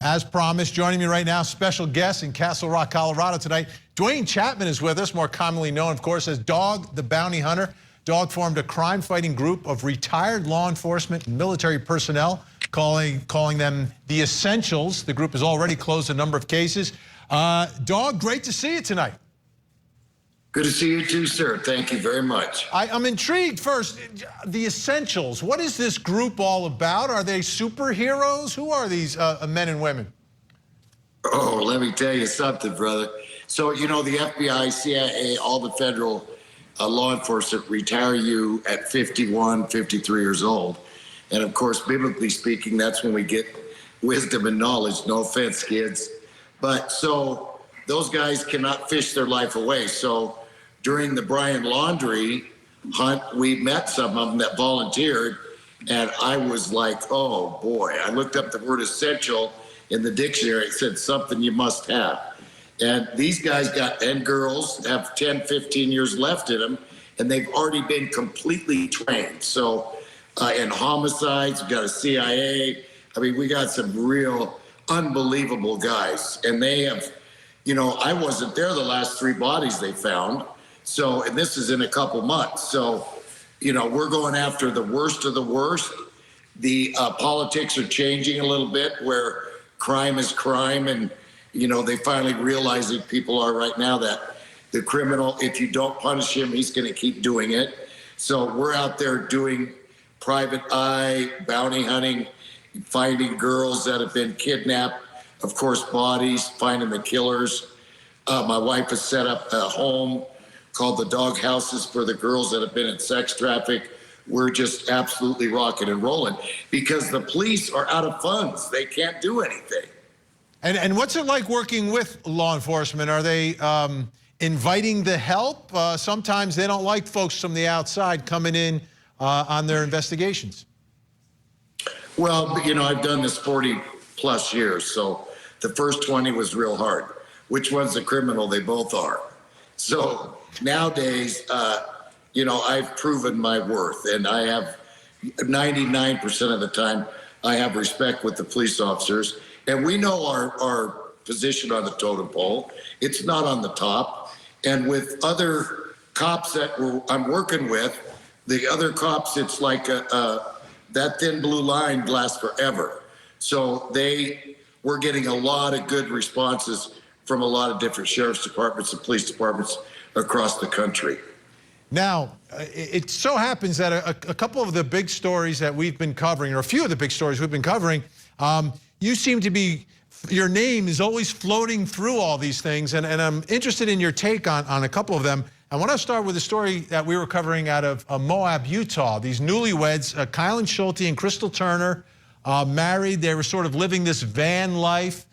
As promised, joining me right now, special guest in Castle Rock, Colorado tonight. Dwayne Chapman is with us, more commonly known, of course, as Dog the Bounty Hunter. Dog formed a crime-fighting group of retired law enforcement and military personnel, calling them the Essentials. The group has already closed a number of cases. Dog, great to see you tonight. Good to see you too, sir. Thank you very much. I'm intrigued first. The Essentials, what is this group all about? Are they superheroes? Who are these men and women? Oh, let me tell you something, brother. So, you know, the FBI, CIA, all the federal law enforcement retire you at 51, 53 years old. And of course, biblically speaking, that's when we get wisdom and knowledge. No offense, kids. But so those guys cannot fish their life away. So during the Brian Laundrie hunt, we met some of them that volunteered. And I was like, oh boy, I looked up the word essential in the dictionary. It said something you must have. And these guys and girls have 10, 15 years left in them, and they've already been completely trained. So in homicides, we got a CIA. I mean, we got some real unbelievable guys. And they have, you know, I wasn't there the last 3 bodies they found. So, and this is in a couple months. So, you know, we're going after the worst of the worst. The politics are changing a little bit where crime is crime. And, you know, they finally realizing people are right now that the criminal, if you don't punish him, he's going to keep doing it. So we're out there doing private eye, bounty hunting, finding girls that have been kidnapped, of course, bodies, finding the killers. My wife has set up a home called the Dog Houses for the girls that have been in sex traffic. We're just absolutely rocking and rolling because the police are out of funds. They can't do anything. And what's it like working with law enforcement? Are they inviting the help? Sometimes they don't like folks from the outside coming in on their investigations. Well, you know, I've done this 40 plus years, so the first 20 was real hard. Which one's the criminal? They both are. So nowadays, you know, I've proven my worth, and I have 99% of the time, I have respect with the police officers. And we know our position on the totem pole. It's not on the top. And with other cops that I'm working with, the other cops, it's like that thin blue line lasts forever. So we're getting a lot of good responses from a lot of different sheriff's departments and police departments across the country. Now, it so happens that a couple of the big stories that we've been covering, or a few of the big stories we've been covering, you seem to be, your name is always floating through all these things, and I'm interested in your take on a couple of them. I want to start with a story that we were covering out of Moab, Utah. These newlyweds, Caitlyn Schulte and Crystal Turner, married. They were sort of living this van life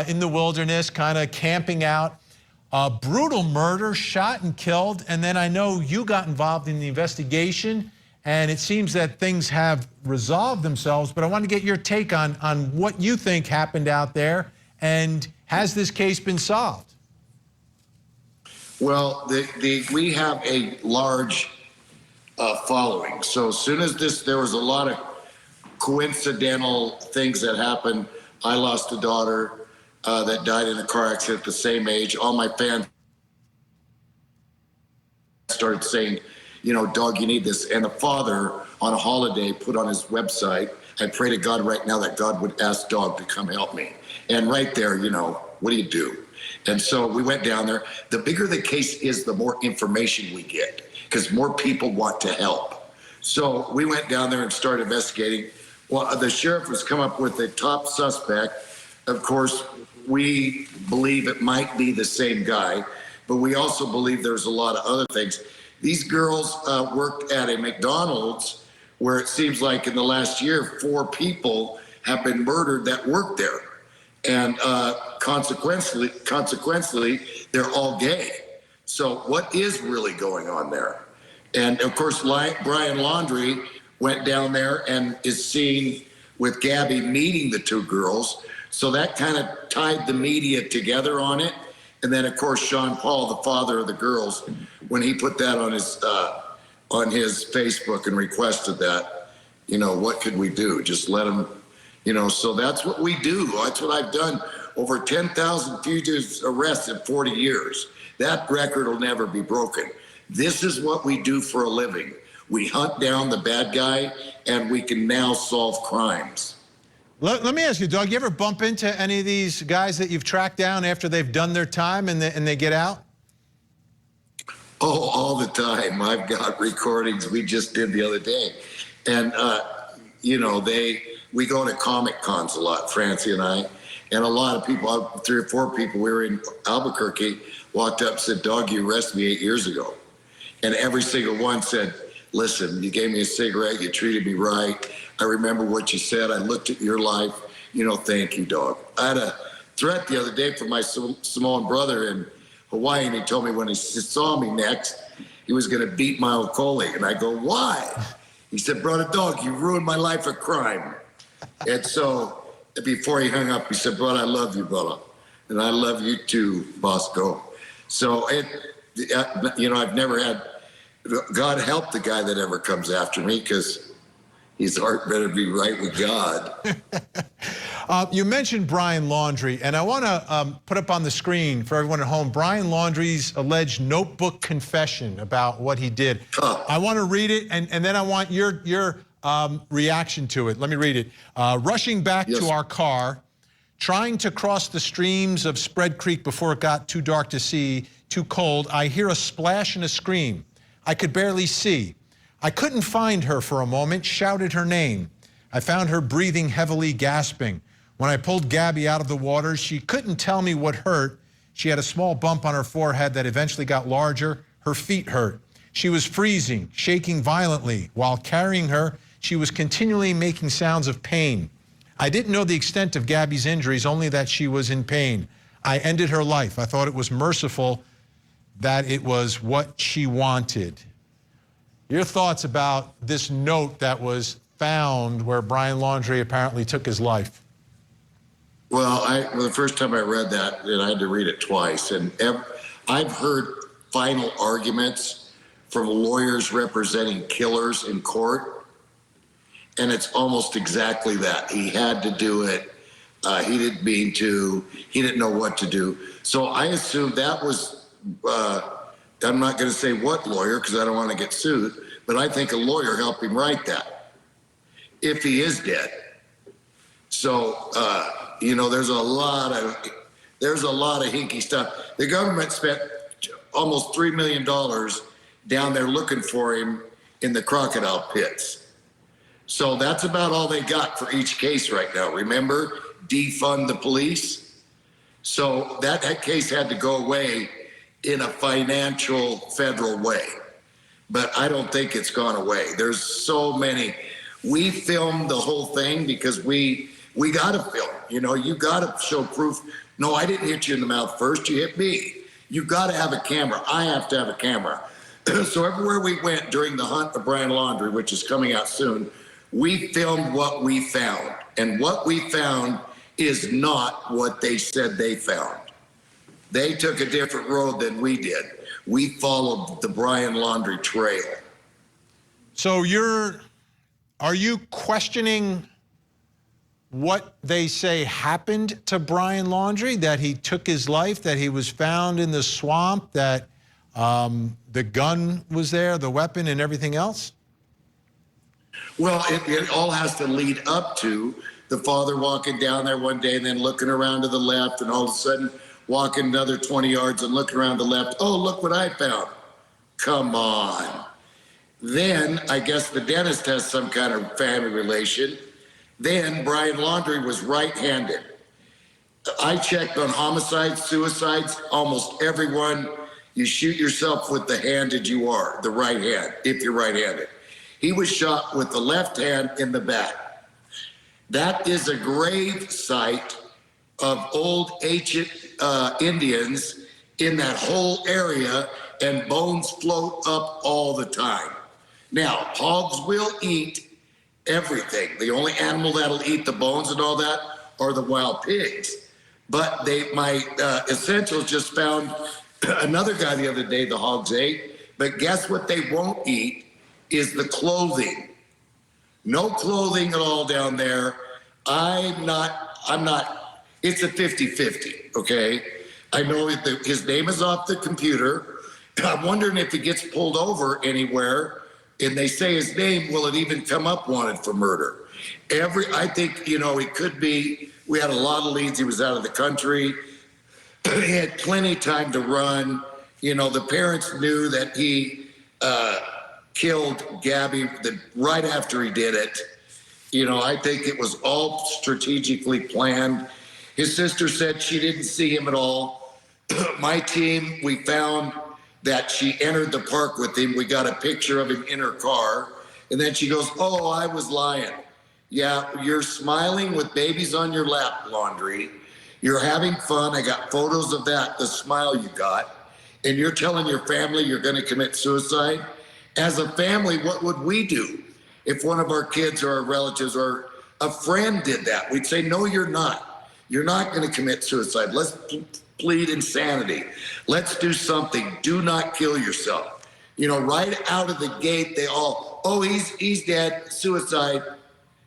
in the wilderness, kind of camping out. Brutal murder, shot and killed, and then I know you got involved in the investigation, and it seems that things have resolved themselves, but I want to get your take on what you think happened out there, and has this case been solved? Well, we have a large following. So as soon as there was a lot of coincidental things that happened. I lost a daughter that died in a car accident at the same age. All my fans started saying, you know, Dog, you need this. And the father on a holiday put on his website, I pray to God right now that God would ask Dog to come help me. And right there, you know, what do you do? And so we went down there. The bigger the case is, the more information we get because more people want to help. So we went down there and started investigating. Well, the sheriff has come up with the top suspect. Of course, we believe it might be the same guy, but we also believe there's a lot of other things. These girls worked at a McDonald's where it seems like in the last year, 4 people have been murdered that worked there. And consequently, they're all gay. So what is really going on there? And of course, Brian Laundrie went down there and is seen with Gabby meeting the 2 girls. So that kind of tied the media together on it. And then, of course, Sean Paul, the father of the girls, when he put that on his Facebook and requested that, you know, what could we do? Just let him So that's what we do. That's what I've done. Over 10,000 fugitives arrests in 40 years. That record will never be broken. This is what we do for a living. We hunt down the bad guy, and we can now solve crimes. Let me ask you, Doug, you ever bump into any of these guys that you've tracked down after they've done their time and they get out? Oh, all the time. I've got recordings we just did the other day. And, we go to Comic Cons a lot, Francie and I. And a lot of people, 3 or 4 people, we were in Albuquerque, walked up and said, Dog, you arrested me 8 years ago. And every single one said, listen, you gave me a cigarette, you treated me right. I remember what you said. I looked at your life. Thank you, dog. I had a threat the other day from my Samoan brother in Hawaii, and he told me when he saw me next, he was going to beat my okole. And I go, why? He said, brother, dog, you ruined my life of crime. And so before he hung up, he said, brother, I love you, brother. And I love you too, Bosco. So, I've never had, God help the guy that ever comes after me, because his heart better be right with God. You mentioned Brian Laundrie, and I want to put up on the screen for everyone at home Brian Laundrie's alleged notebook confession about what he did. I want to read it, and then I want your reaction to it. Let me read it. Rushing back to our car, trying to cross the streams of Spread Creek before it got too dark to see, too cold, I hear a splash and a scream. I could barely see. I couldn't find her for a moment, shouted her name. I found her breathing heavily, gasping. When I pulled Gabby out of the water, she couldn't tell me what hurt. She had a small bump on her forehead that eventually got larger. Her feet hurt. She was freezing, shaking violently. While carrying her, she was continually making sounds of pain. I didn't know the extent of Gabby's injuries, only that she was in pain. I ended her life. I thought it was merciful that it was what she wanted. Your thoughts about this note that was found where Brian Laundrie apparently took his life? Well, the first time I read that, and I had to read it twice, and I've heard final arguments from lawyers representing killers in court, and it's almost exactly that. He had to do it. He didn't mean to. He didn't know what to do. So I assume that was, I'm not going to say what lawyer because I don't want to get sued, but I think a lawyer helped him write that, if he is dead. So, there's a lot of hinky stuff. The government spent almost $3 million down there looking for him in the crocodile pits. So that's about all they got for each case right now. Remember, defund the police. So that case had to go away in a financial federal way. But I don't think it's gone away. There's so many. We filmed the whole thing because we got to film. You got to show proof. No, I didn't hit you in the mouth first. You hit me. You got to have a camera. I have to have a camera. So everywhere we went during the hunt of Brian Laundrie, which is coming out soon, we filmed what we found. And what we found is not what they said they found. They took a different road than we did. We followed the Brian Laundrie trail. So are you questioning what they say happened to Brian Laundrie, that he took his life, that he was found in the swamp, that the gun was there, the weapon and everything else? Well, it all has to lead up to the father walking down there one day and then looking around to the left and all of a sudden walking another 20 yards and looking around the left. Oh, look what I found. Come on. Then I guess the dentist has some kind of family relation. Then Brian Laundrie was right-handed. I checked on homicides, suicides, almost everyone, you shoot yourself with the handed you are, the right hand, if you're right-handed. He was shot with the left hand in the back. That is a grave site of old ancient Indians in that whole area, and bones float up all the time. Now, hogs will eat everything. The only animal that'll eat the bones and all that are the wild pigs. But my essentials just found another guy the other day the hogs ate. But guess what they won't eat is the clothing. No clothing at all down there. I'm not, it's a 50-50, okay? I know that his name is off the computer. I'm wondering if he gets pulled over anywhere and they say his name, will it even come up wanted for murder? I think, it could be, we had a lot of leads. He was out of the country. He had plenty of time to run. The parents knew that he killed Gabby right after he did it. I think it was all strategically planned. His sister said she didn't see him at all. My team, we found that she entered the park with him. We got a picture of him in her car. And then she goes, oh, I was lying. Yeah, you're smiling with babies on your lap, Laundrie. You're having fun. I got photos of that, the smile you got. And you're telling your family you're going to commit suicide. As a family, what would we do if one of our kids or our relatives or a friend did that? We'd say, no, you're not. You're not going to commit suicide. Let's plead insanity. Let's do something. Do not kill yourself. Right out of the gate, they all, oh, he's dead, suicide.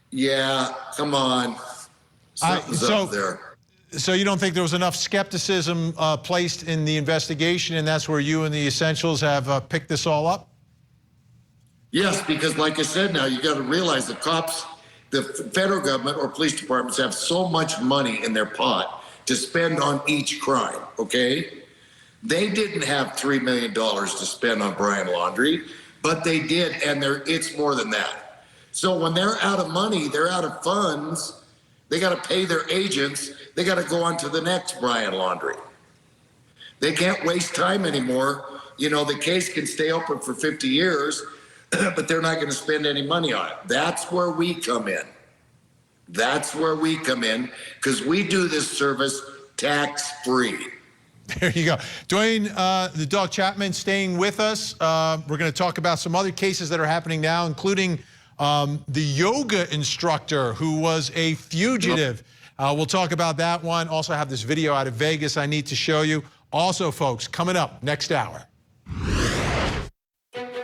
Yeah, come on. Something's up there. So you don't think there was enough skepticism placed in the investigation, and that's where you and the Essentials have picked this all up? Yes, because like I said, now you got to realize the cops, the federal government or police departments have so much money in their pot to spend on each crime, okay? They didn't have $3 million to spend on Brian Laundrie, but they did, and it's more than that. So when they're out of money, they're out of funds, they got to pay their agents, they got to go on to the next Brian Laundrie. They can't waste time anymore. The case can stay open for 50 years, but they're not going to spend any money on it. That's where we come in. That's where we come in, because we do this service tax-free. There you go. Dwayne, the Dog Chapman staying with us. We're going to talk about some other cases that are happening now, including the yoga instructor who was a fugitive. We'll talk about that one. Also have this video out of Vegas I need to show you. Also, folks, coming up next hour.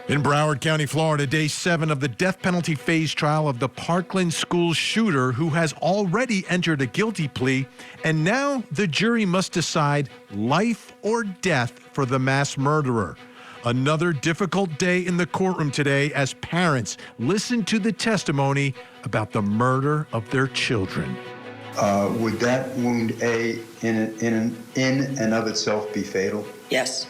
In Broward County, Florida, day 7 of the death penalty phase trial of the Parkland school shooter who has already entered a guilty plea, and now the jury must decide life or death for the mass murderer. Another difficult day in the courtroom today as parents listen to the testimony about the murder of their children. Would that wound in and of itself be fatal? Yes.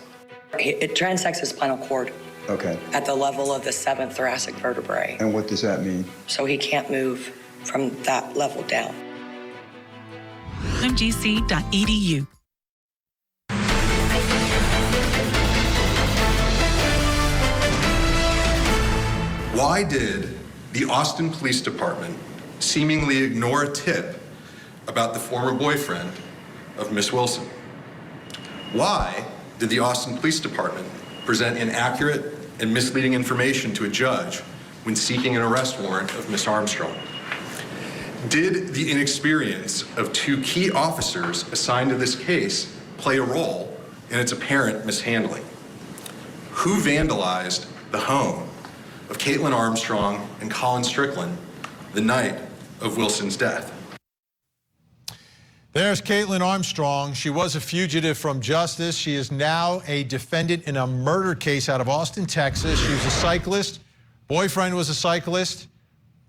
It transects his spinal cord. Okay. At the level of the 7th thoracic vertebrae. And what does that mean? So he can't move from that level down. mgc.edu. Why did the Austin Police Department seemingly ignore a tip about the former boyfriend of Miss Wilson? Why did the Austin Police Department present inaccurate and misleading information to a judge when seeking an arrest warrant of Miss Armstrong? Did the inexperience of 2 key officers assigned to this case play a role in its apparent mishandling? Who vandalized the home of Caitlyn Armstrong and Colin Strickland the night of Wilson's death? There's Caitlyn Armstrong. She was a fugitive from justice. She is now a defendant in a murder case out of Austin, Texas. She was a cyclist. Boyfriend was a cyclist.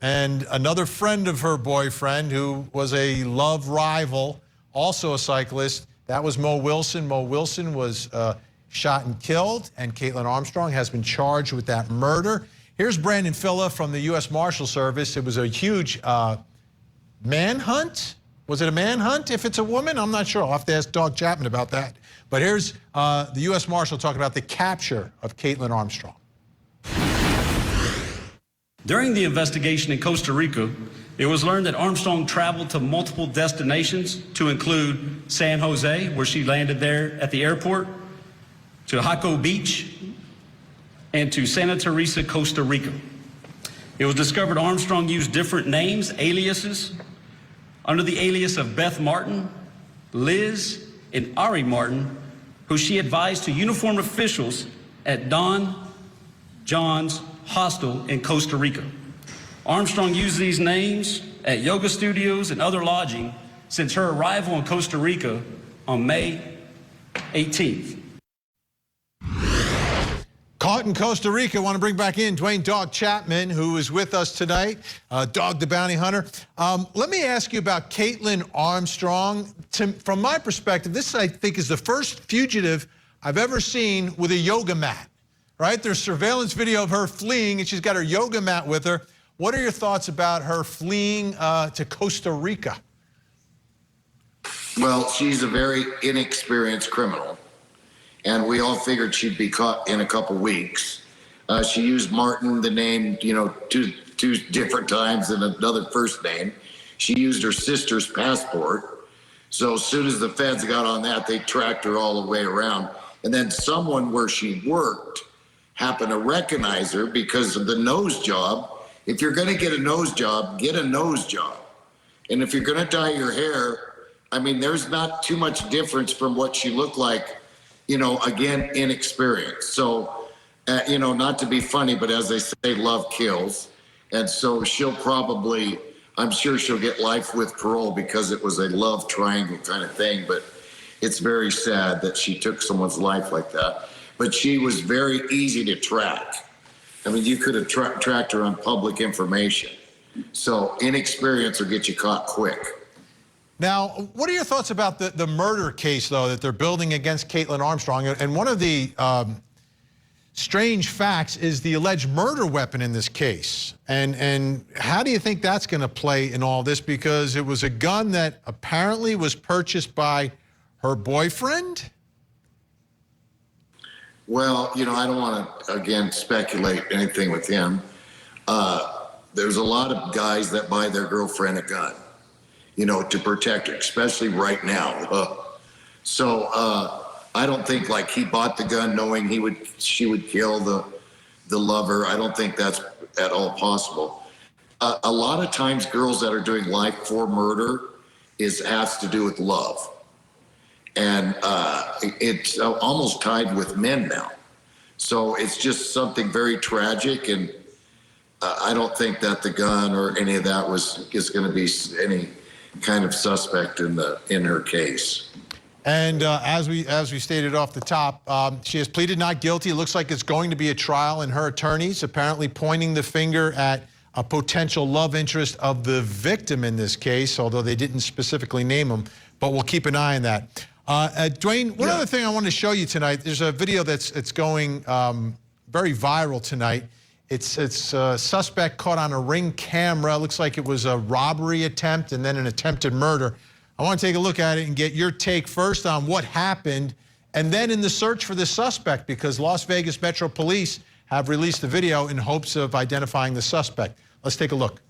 And another friend of her boyfriend, who was a love rival, also a cyclist, that was Mo Wilson. Mo Wilson was shot and killed, and Caitlyn Armstrong has been charged with that murder. Here's Brandon Filla from the U.S. Marshal Service. It was a huge manhunt. Was it a manhunt if it's a woman? I'm not sure. I'll have to ask Dog Chapman about that. But here's the U.S. Marshal talking about the capture of Caitlyn Armstrong. During the investigation in Costa Rica, it was learned that Armstrong traveled to multiple destinations to include San Jose, where she landed there at the airport, to Jaco Beach, and to Santa Teresa, Costa Rica. It was discovered Armstrong used different names, aliases, under the alias of Beth Martin, Liz, and Ari Martin, who she advised to uniformed officials at Don John's hostel in Costa Rica. Armstrong used these names at yoga studios and other lodging since her arrival in Costa Rica on May 18th. Caught in Costa Rica. I want to bring back in Dwayne Dog Chapman, who is with us tonight, Dog the Bounty Hunter. Let me ask you about Caitlyn Armstrong. From my perspective, this, I think, is the first fugitive I've ever seen with a yoga mat, right? There's surveillance video of her fleeing, and she's got her yoga mat with her. What are your thoughts about her fleeing to Costa Rica? Well, she's a very inexperienced criminal, and we all figured she'd be caught in a couple weeks. She used Martin, the name, two different times, and another first name. She used her sister's passport. So as soon as the feds got on that, they tracked her all the way around. And then someone where she worked happened to recognize her because of the nose job. If you're going to get a nose job, get a nose job. And if you're going to dye your hair, I mean, there's not too much difference from what she looked like, again, inexperienced. So, not to be funny, but as they say, love kills. And so she'll probably, I'm sure she'll get life with parole because it was a love triangle kind of thing. But it's very sad that she took someone's life like that. But she was very easy to track. I mean, you could have tracked her on public information. So inexperience will get you caught quick. Now, what are your thoughts about the murder case, though, that they're building against Caitlyn Armstrong? And one of the strange facts is the alleged murder weapon in this case. And how do you think that's going to play in all this? Because it was a gun that apparently was purchased by her boyfriend? Well, I don't want to, again, speculate anything with him. There's a lot of guys that buy their girlfriend a gun, to protect her, especially right now. So I don't think like he bought the gun knowing she would kill the lover. I don't think that's at all possible. A lot of times girls that are doing life for murder has to do with love. And it's almost tied with men now. So it's just something very tragic. And I don't think that the gun or any of that is going to be any kind of suspect in her case. And as we stated off the top, she has pleaded not guilty. It looks like it's going to be a trial, and her attorneys apparently pointing the finger at a potential love interest of the victim in this case, although they didn't specifically name him. But we'll keep an eye on that. Dwayne, one other thing I wanted to show you tonight. There's a video that's going very viral tonight. It's a suspect caught on a Ring camera. Looks like it was a robbery attempt and then an attempted murder. I want to take a look at it and get your take first on what happened, and then in the search for the suspect, because Las Vegas Metro Police have released the video in hopes of identifying the suspect. Let's take a look.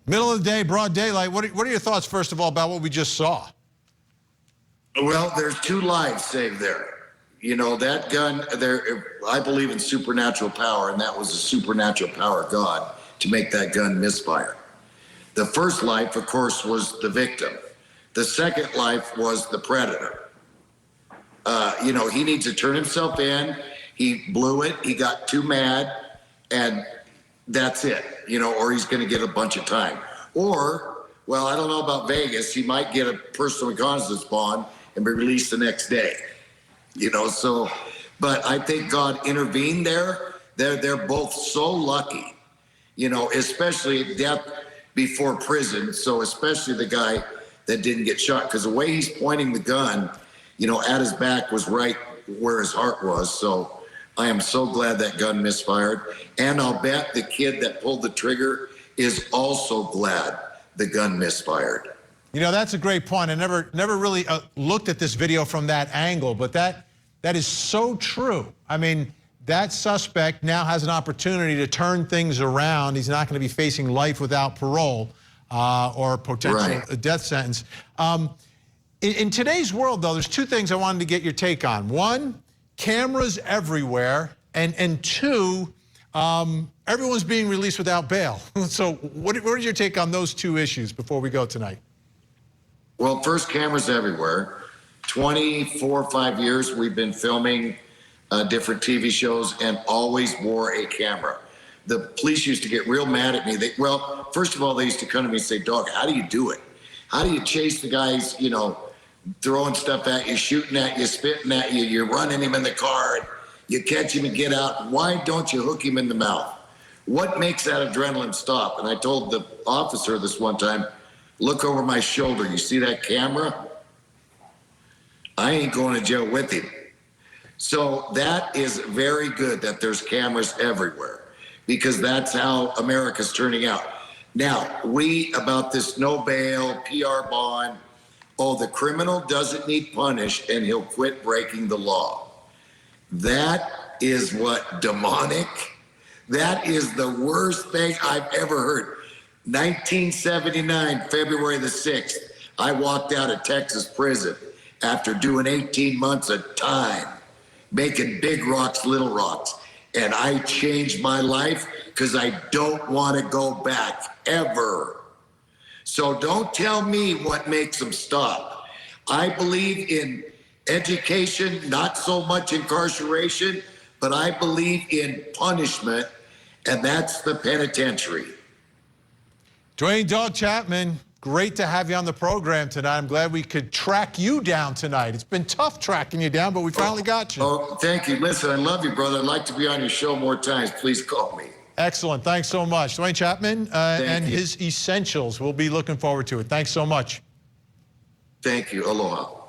Middle of the day, broad daylight. What are your thoughts, first of all, about what we just saw? Well, there's 2 lives saved there. That gun, I believe in supernatural power, and that was a supernatural power of God to make that gun misfire. The first life, of course, was the victim. The second life was the predator. He needs to turn himself in. He blew it. He got too mad, and that's it, or he's going to get a bunch of time. Or, well, I don't know about Vegas. He might get a personal reconnaissance bond and be released the next day. But I think God intervened there. They're both so lucky, especially death before prison. So especially the guy that didn't get shot, because the way he's pointing the gun, at his back was right where his heart was. So I am so glad that gun misfired. And I'll bet the kid that pulled the trigger is also glad the gun misfired. That's a great point. I never really looked at this video from that angle, but that is so true. I mean, that suspect now has an opportunity to turn things around. He's not going to be facing life without parole or potential death sentence. In today's world, though, there's 2 things I wanted to get your take on. One, cameras everywhere, and two, everyone's being released without bail. So what is your take on those two issues before we go tonight? Well, first, cameras everywhere. 24 or 5 years we've been filming different TV shows and always wore a camera. The police used to get real mad at me. Well, first of all, they used to come to me and say, "Dog, how do you do it? How do you chase the guys, you know, throwing stuff at you, shooting at you, spitting at you, you're running him in the car, and you catch him and get out. Why don't you hook him in the mouth? What makes that adrenaline stop?" And I told the officer this one time, "Look over my shoulder. You see that camera? I ain't going to jail with him." So that is very good that there's cameras everywhere, because that's how America's turning out. Now, about this no bail, PR bond, the criminal doesn't need punished and he'll quit breaking the law. That is what demonic, that is the worst thing I've ever heard. 1979, February the 6th, I walked out of Texas prison after doing 18 months of time, making big rocks, little rocks. And I changed my life because I don't want to go back ever. So don't tell me what makes them stop. I believe in education, not so much incarceration, but I believe in punishment, and that's the penitentiary. Dwayne Dog Chapman, great to have you on the program tonight. I'm glad we could track you down tonight. It's been tough tracking you down, but we finally got you. Oh, thank you. Listen, I love you, brother. I'd like to be on your show more times. Please call me. Excellent. Thanks so much. Dwayne Chapman and you. his essentials. We'll be looking forward to it. Thanks so much. Thank you. Aloha.